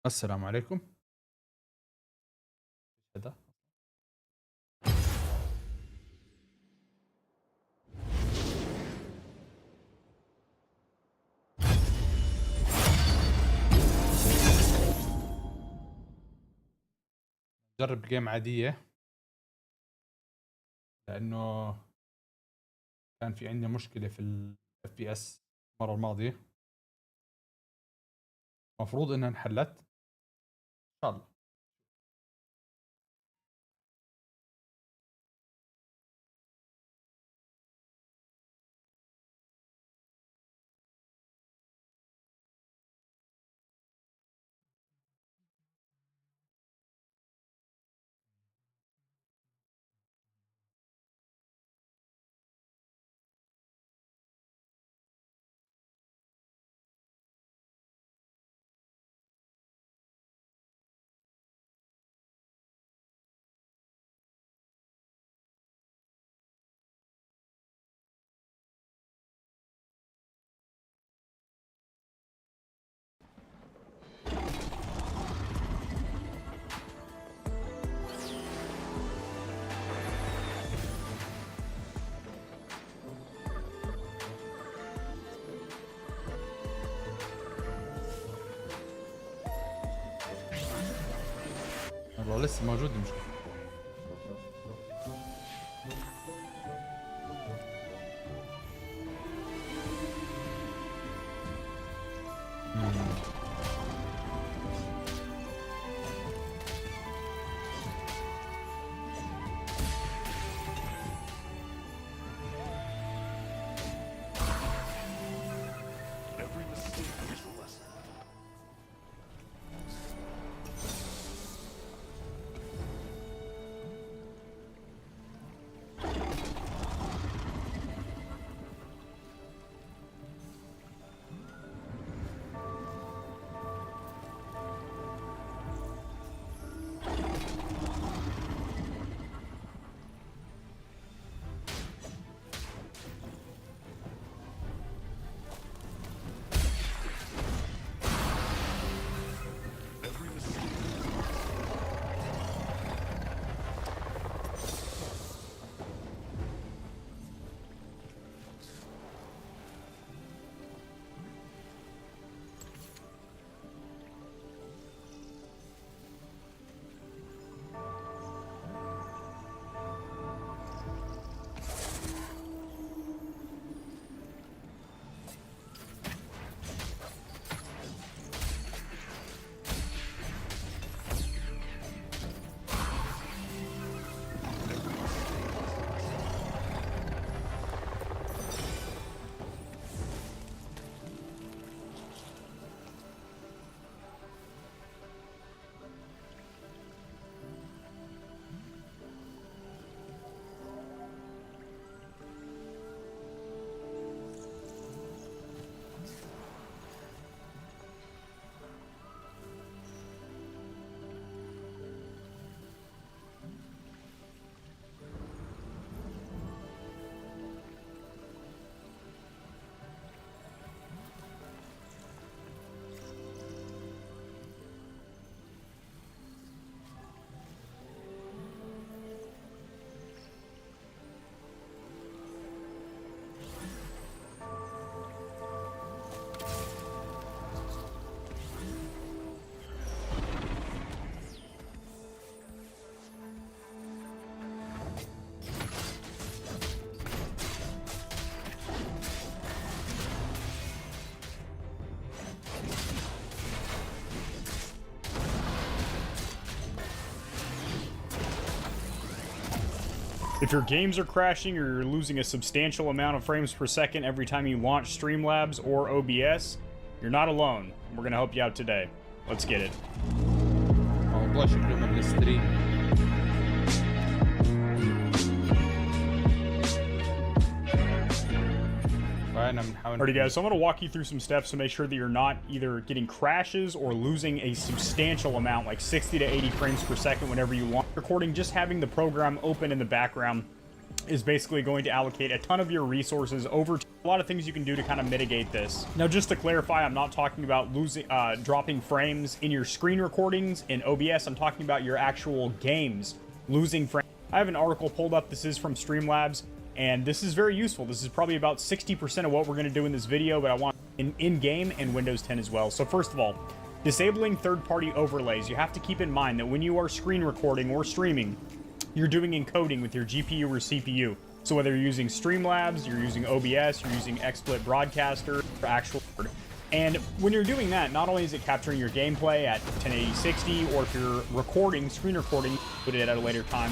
السلام عليكم. هذا جرب جيم عادية لأنه كان في عندي مشكلة في ال FPS المرة الماضية، مفروض إنها انحلت إن شاء الله. والله لسه موجود المشكلة. If your games are crashing or you're losing a substantial amount of frames per second every time you launch Streamlabs or OBS, you're not alone. We're going to help you out today. Let's get it. موضوع شكله من الستريم. احنا بنحاول Alrighty guys, so I'm going to walk you through some steps to make sure that you're not either getting crashes or losing a substantial amount, like 60 to 80 frames per second whenever you launch recording. Just having the program open in the background is basically going to allocate a ton of your resources over to a lot of things you can do to kind of mitigate this. Now, just to clarify, I'm not talking about dropping frames in your screen recordings in OBS. I'm talking about your actual games losing frames. I have an article pulled up. This is from Streamlabs, and this is very useful. This is probably about 60% of what we're going to do in this video, but I want in-game and Windows 10 as well. So first of all, disabling third-party overlays. You have to keep in mind that when you are screen recording or streaming, you're doing encoding with your GPU or CPU. So whether you're using Streamlabs, you're using OBS, you're using XSplit Broadcaster, or actual. And when you're doing that, not only is it capturing your gameplay at 1080-60, or if you're recording, screen recording, put it at a later time,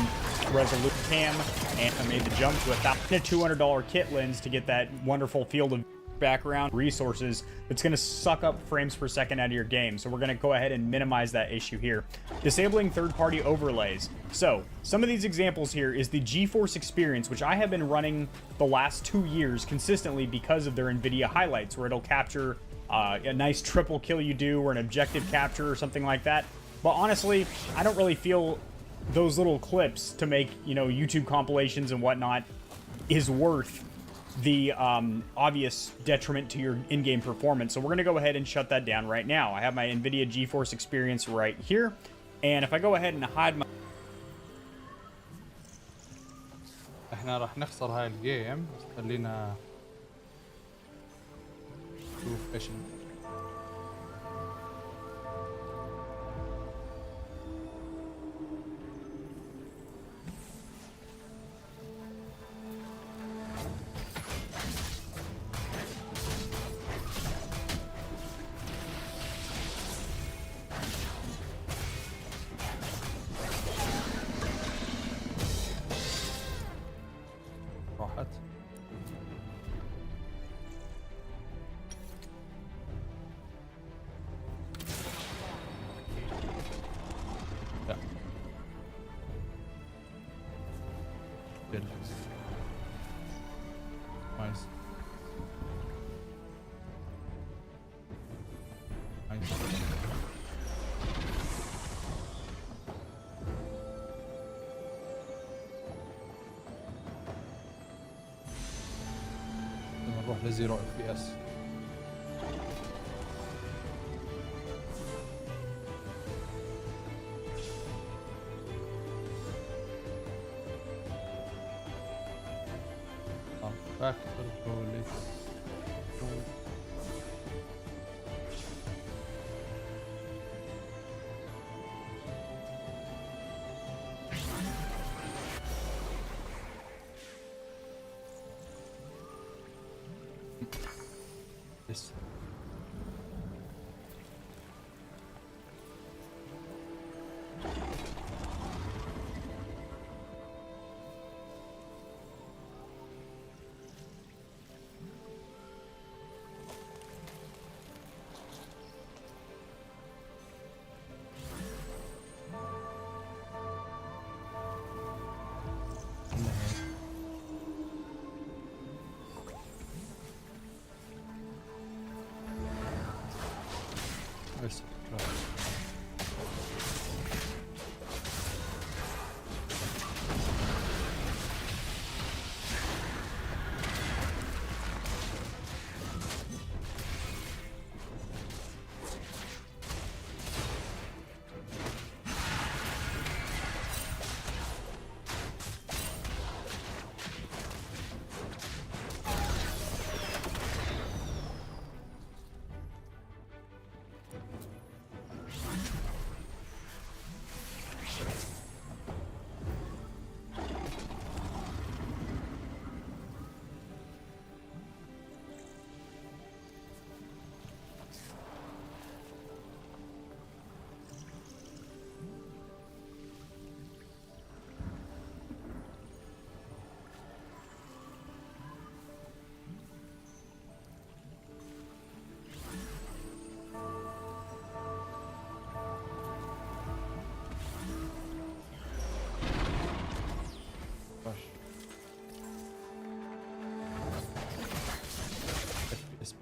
resolution cam, and I made the jump to a $200 kit lens to get that wonderful field of background resources that's going to suck up frames per second out of your game. So we're going to go ahead and minimize that issue here. Disabling third-party overlays. So some of these examples here is the GeForce Experience, which I have been running the last 2 years consistently because of their NVIDIA highlights, where it'll capture a nice triple kill you do, or an objective capture or something like that. But honestly, I don't really feel those little clips to make, you know, YouTube compilations and whatnot is worth the obvious detriment to your in-game performance. So we're going to go ahead and shut that down right now. I have my NVIDIA GeForce Experience right here, and if I go ahead and hide my... احنا راح نخسر هاي الجيم، بس خلينا نشوف ايش راحت. لا يلا. نايس نايس. نروح لزيرو FPS. فاكتور بوليس. لسه بس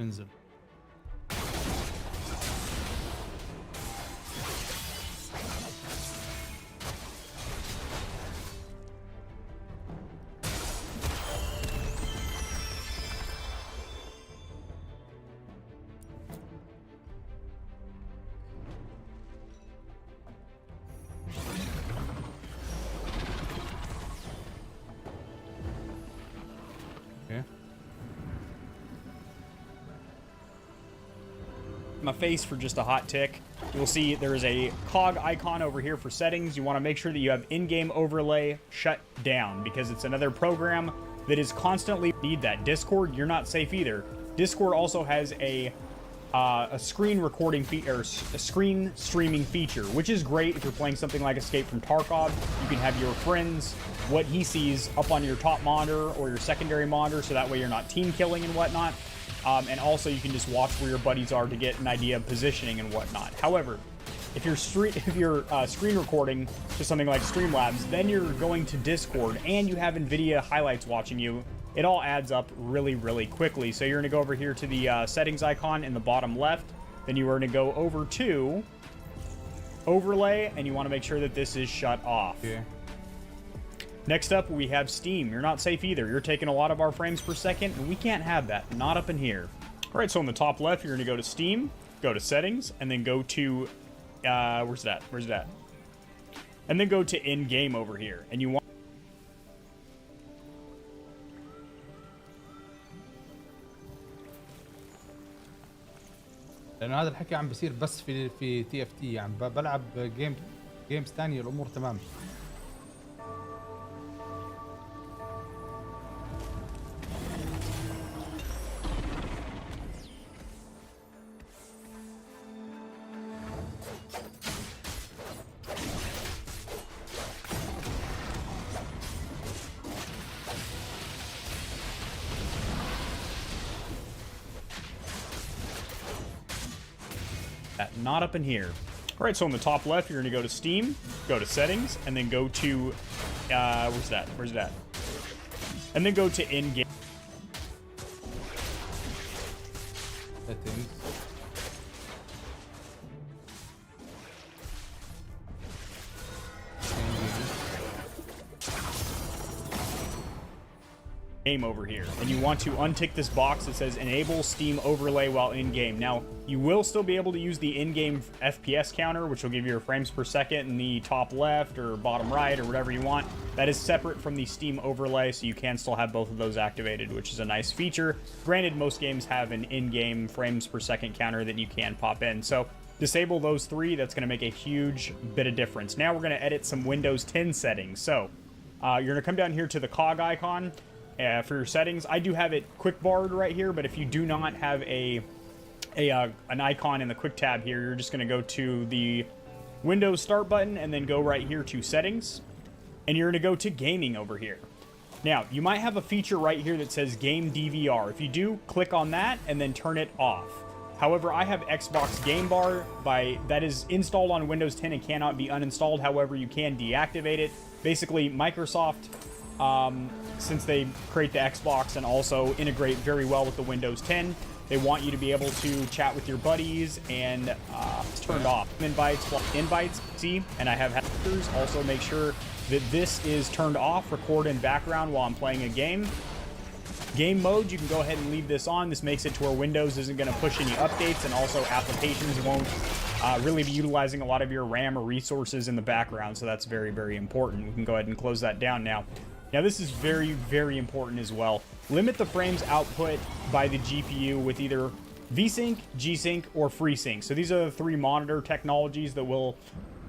بنزل. My face for just a hot tick. You'll see there is a cog icon over here for settings. You want to make sure that you have in-game overlay shut down because it's another program that is constantly need that. Discord, you're not safe either. Discord also has a screen recording or a screen streaming feature, which is great if you're playing something like Escape from Tarkov. You can have your friends, what he sees up on your top monitor or your secondary monitor, so that way you're not team killing and whatnot. And also you can just watch where your buddies are to get an idea of positioning and whatnot. However, if you're screen recording to something like Streamlabs, then you're going to Discord and you have NVIDIA highlights watching you. It all adds up really, really quickly. So you're going to go over here to the settings icon in the bottom left. Then you are going to go over to overlay, and you want to make sure that this is shut off. Yeah. Next up, we have Steam. You're not safe either. You're taking a lot of our frames per second, and we can't have that. Not up in here. All right, so on the top left, you're going to go to Steam, go to Settings, and then go to... where's that? Where's that? And then go to In-Game over here. And you want... لأنه هذا الحكي عم بيصير بس في TFT، يعني بلعب جيمز ثانية الأمور تمام. Not up in here. All right, so on the top left, you're going to go to Steam, go to Settings, and then go to... where's that? Where's that? And then go to In-Game. Settings. Game over here, and you want to untick this box that says enable Steam overlay while in game. Now you will still be able to use the in-game FPS counter, which will give you your frames per second in the top left or bottom right or whatever you want. That is separate from the Steam overlay, so you can still have both of those activated, which is a nice feature. Granted, most games have an in-game frames per second counter that you can pop in, so disable those three. That's going to make a huge bit of difference. Now we're going to edit some Windows 10 settings. So you're going to come down here to the cog icon. For your settings, I do have it quick barred right here, but if you do not have an icon in the quick tab here, you're just going to go to the Windows Start button and then go right here to Settings, and you're going to go to Gaming over here. Now, you might have a feature right here that says Game DVR. If you do, click on that and then turn it off. However, I have Xbox Game Bar that is installed on Windows 10 and cannot be uninstalled. However, you can deactivate it. Basically, Microsoft... since they create the Xbox and also integrate very well with the Windows 10, they want you to be able to chat with your buddies, and it's turned off. Invites, see, and I have hackers. Also make sure that this is turned off, record in background while I'm playing a game. Game mode, you can go ahead and leave this on. This makes it to where Windows isn't going to push any updates, and also applications won't really be utilizing a lot of your RAM or resources in the background, so that's very, very important. We can go ahead and close that down now. Now, this is very, very important as well. Limit the frames output by the GPU with either VSync, G-Sync, or FreeSync. So these are the three monitor technologies that will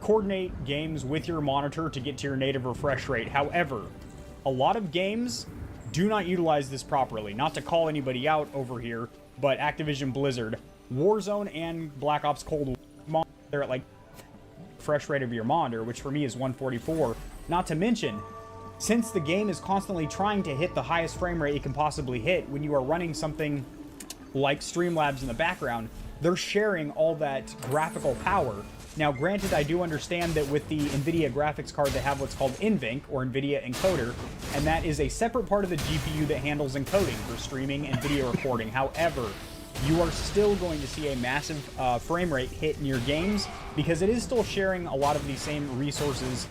coordinate games with your monitor to get to your native refresh rate. However, a lot of games do not utilize this properly. Not to call anybody out over here, but Activision Blizzard, Warzone, and Black Ops Cold War, they're at like refresh rate of your monitor, which for me is 144. Not to mention, since the game is constantly trying to hit the highest frame rate it can possibly hit, when you are running something like Streamlabs in the background, they're sharing all that graphical power. Now, granted, I do understand that with the NVIDIA graphics card, they have what's called NVENC, or NVIDIA Encoder, and that is a separate part of the GPU that handles encoding for streaming and video recording. However, you are still going to see a massive frame rate hit in your games because it is still sharing a lot of these same resources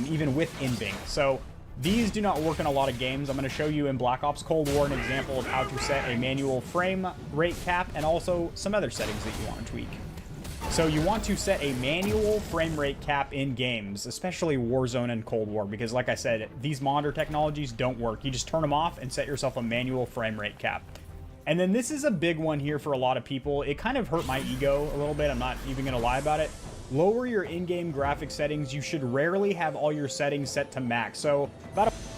even with in-bing. So these do not work in a lot of games. I'm going to show you in Black Ops Cold War an example of how to set a manual frame rate cap and also some other settings that you want to tweak. So you want to set a manual frame rate cap in games, especially Warzone and Cold War, because like I said, these monitor technologies don't work. You just turn them off and set yourself a manual frame rate cap. And then this is a big one here for a lot of people. It kind of hurt my ego a little bit. I'm not even going to lie about it. Lower your in-game graphic settings. You should rarely have all your settings set to max. So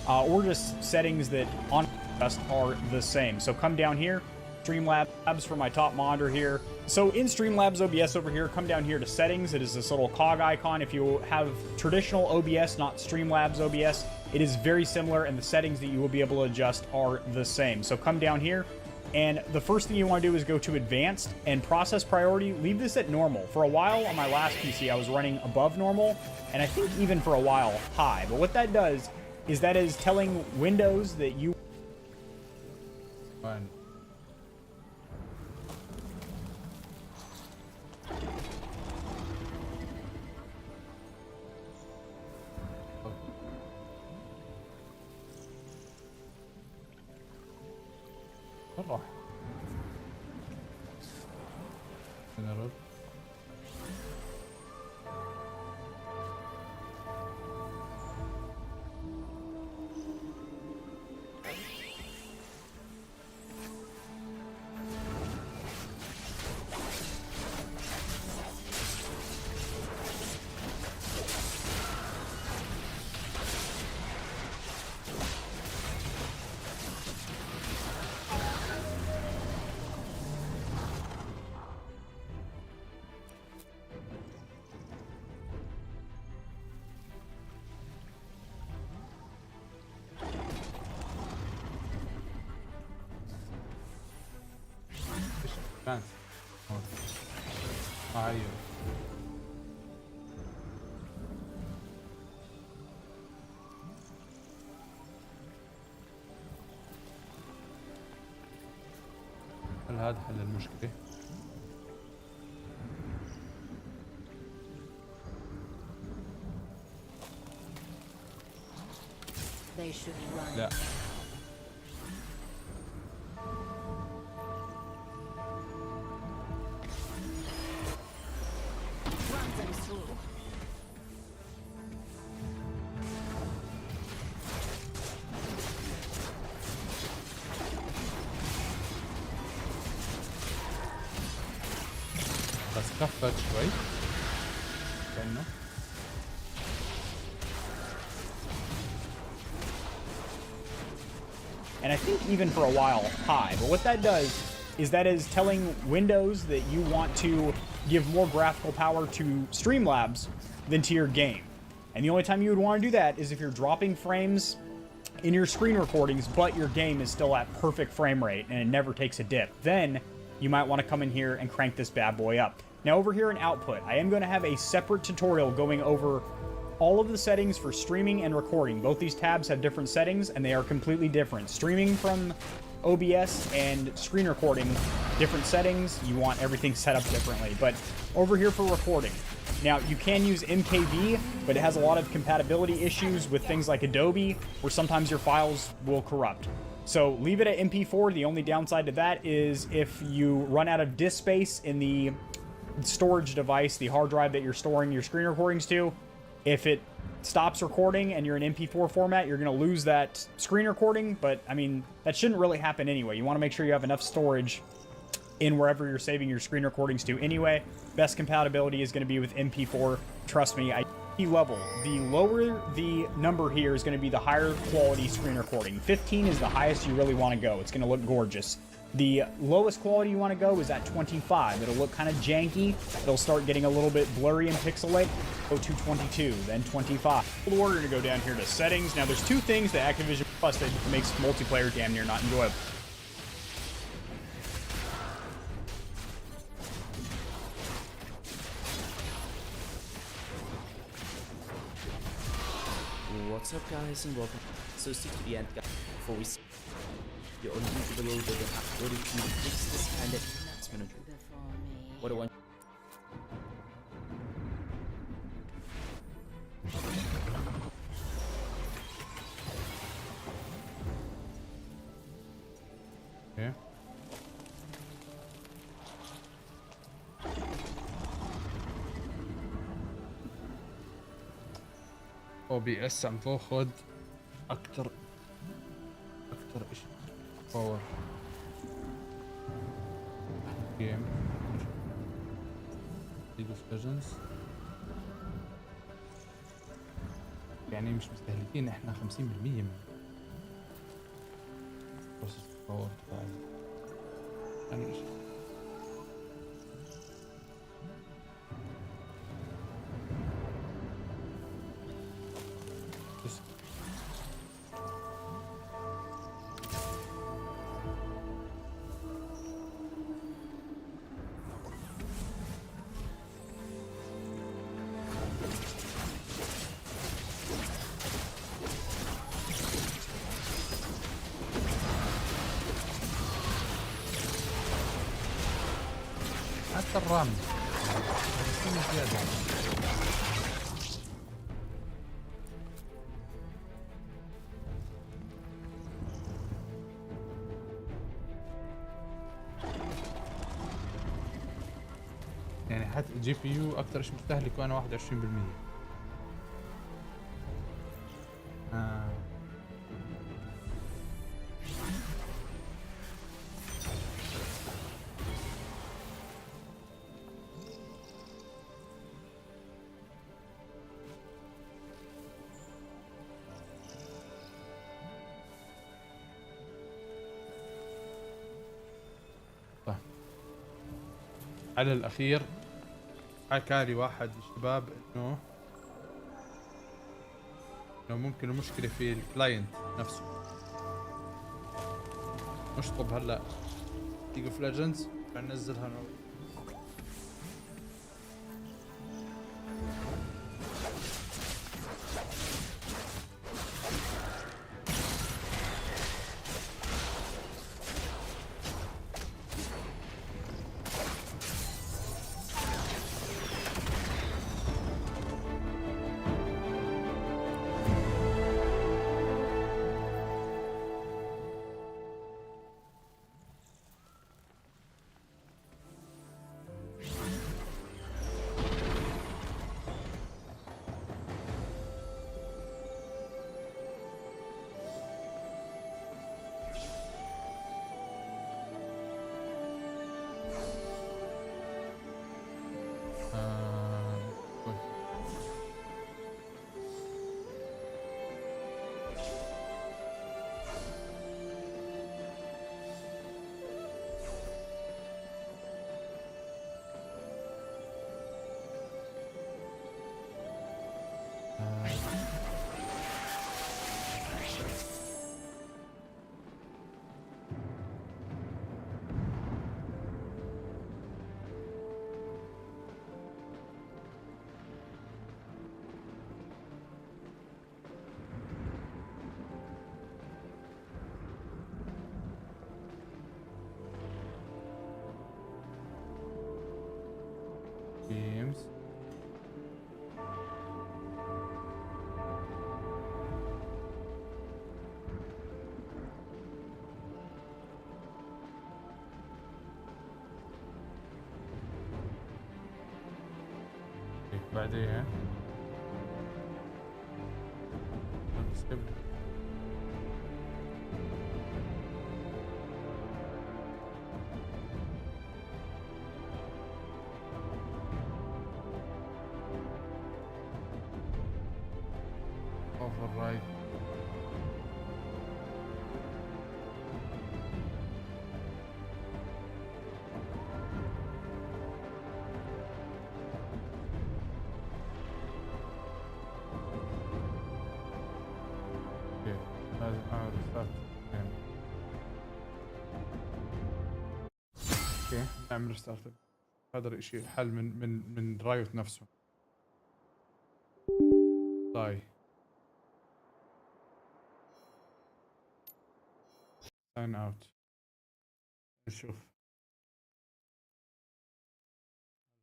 or just settings that on just are the same. So come down here, Streamlabs for my top monitor here. So in Streamlabs OBS over here, come down here to settings. It is this little cog icon. If you have traditional OBS, not Streamlabs OBS, it is very similar, and the settings that you will be able to adjust are the same. So come down here, and the first thing you want to do is go to advanced and process priority. Leave this at normal. For a while on my last PC, I was running above normal, and I think even for a while high. But what that does is that is telling Windows that you... Fine. راح نرد كانت ايوه هل هذا حل المشكلة؟ لا بس كفت شوي كأنه and I think even for a while high. But what that does is that is telling Windows that you want to give more graphical power to Streamlabs than to your game. And the only time you would want to do that is if you're dropping frames in your screen recordings, but your game is still at perfect frame rate and it never takes a dip. Then you might want to come in here and crank this bad boy up. Now over here in output, I am going to have a separate tutorial going over all of the settings for streaming and recording. Both these tabs have different settings and they are completely different. Streaming from OBS and screen recording, different settings. You want everything set up differently. But over here for recording, now you can use MKV, but it has a lot of compatibility issues with things like Adobe, where sometimes your files will corrupt. So leave it at MP4. The only downside to that is if you run out of disk space in the storage device, the hard drive that you're storing your screen recordings to, if it stops recording and you're in MP4 format, you're going to lose that screen recording. But I mean, that shouldn't really happen anyway. You want to make sure you have enough storage in wherever you're saving your screen recordings to anyway. Best compatibility is going to be with MP4. Trust me, level. The lower the number here is going to be the higher quality screen recording. 15 is the highest you really want to go. It's going to look gorgeous. The lowest quality you want to go is at 25. It'll look kind of janky. It'll start getting a little bit blurry and pixelated. Go to 22, then 25. We're going to go down here to settings. Now there's two things that Activision Plus that makes multiplayer damn near not enjoyable. What's up guys and welcome. So stick to the end guys before we see the only below that have already fix this kind of gonna drink. What do I? اوكي OBS عم تاخذ اكثر اشي باور جيم ليج اوف ليجندز، يعني مش مستهلكين احنا 50% من بروسيس باور تبعي، يعني اشي بس حتى الرام بس زيادة. يعني حتى الجي بي يو اكثر شيء مستهلك وانا 21%. طيب على الاخير حكى لي واحد الشباب انه ممكن المشكلة في الكلاينت نفسه. نشطب هلا ليج اوف ليجندز ننزلها جيمز. بعدين override. لازم اعمل ريستارت. اوكي نعمل ريستارت. هذا الاشي حل من رايوت نفسه. طيب sign out نشوف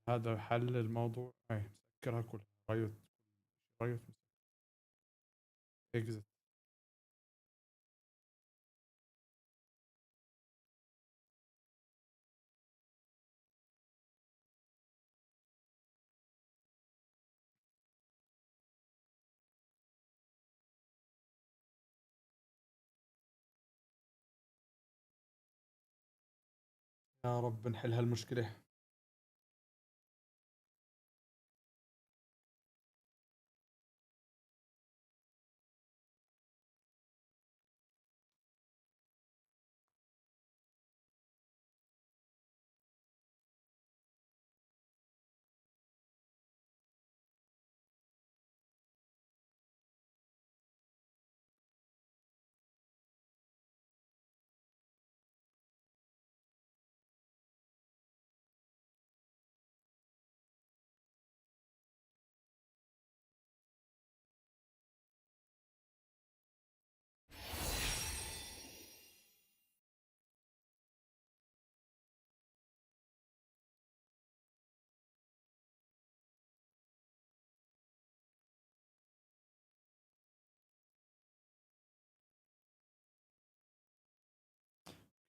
هذا حل الموضوع. هاي مسكرها كلها. رايوت اكزت. يا رب نحل هالمشكلة.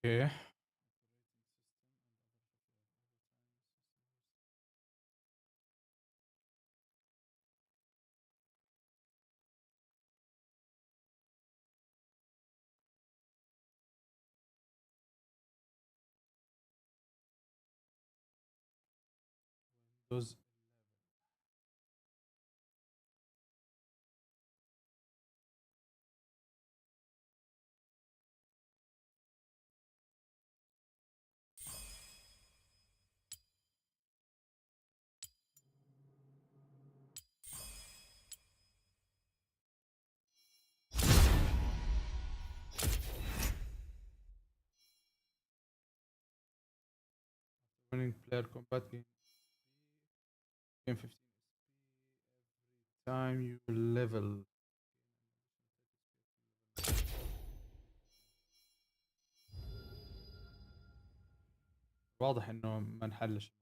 اوكي. ويندوز. winning player combat game 15 time you level. واضح انه ما نحلش.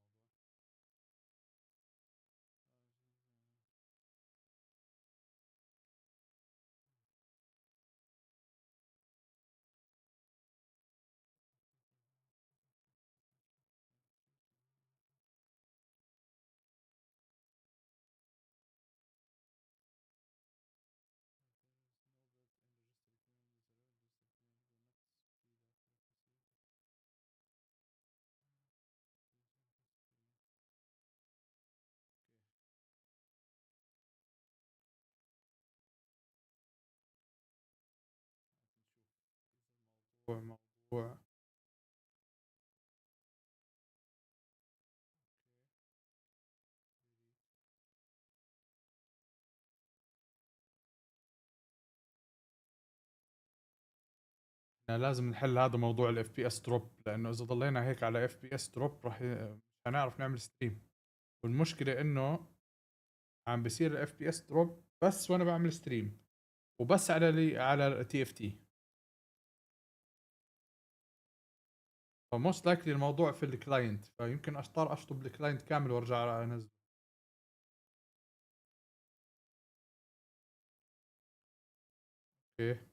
موضوع احنا لازم نحل هذا موضوع الاف بي اس دروب، لانه اذا ضلينا هيك على اف بي اس دروب راح مش حنعرف نعمل ستريم. والمشكله انه عم بصير الاف بي اس دروب بس وانا بعمل ستريم، وبس على تي اف تي. فموست لايكلي الموضوع في الكلاينت، فيمكن اضطر اشطب الكلاينت كامل وارجع انزل. اوكي.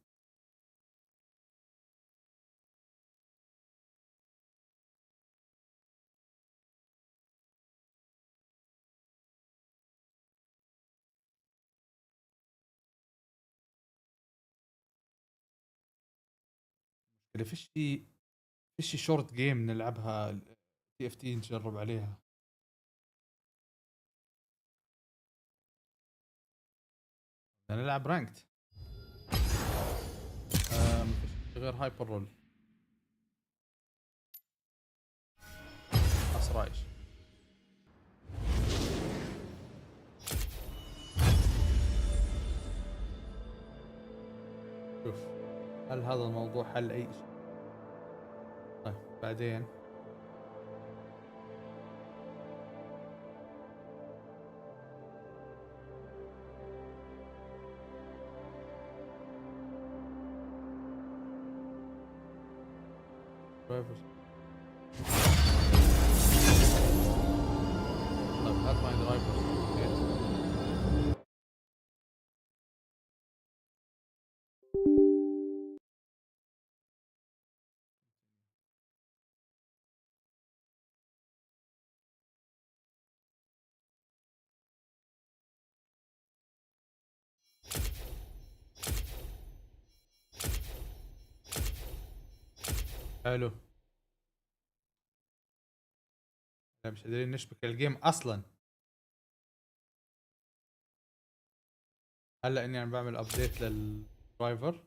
اللي فيش شورت جيم نلعبها تي اف تي نجرب عليها. بدنا نلعب رانكت. ما فيش غير هايبر رول. اسرع شيء. شوف، هل هذا الموضوع حل اي شيء؟ طيب بعدين find drivers. حلو. لا مش قادرين نشبك الجيم اصلا. هلا اني عم بعمل ابديت للدرايفر.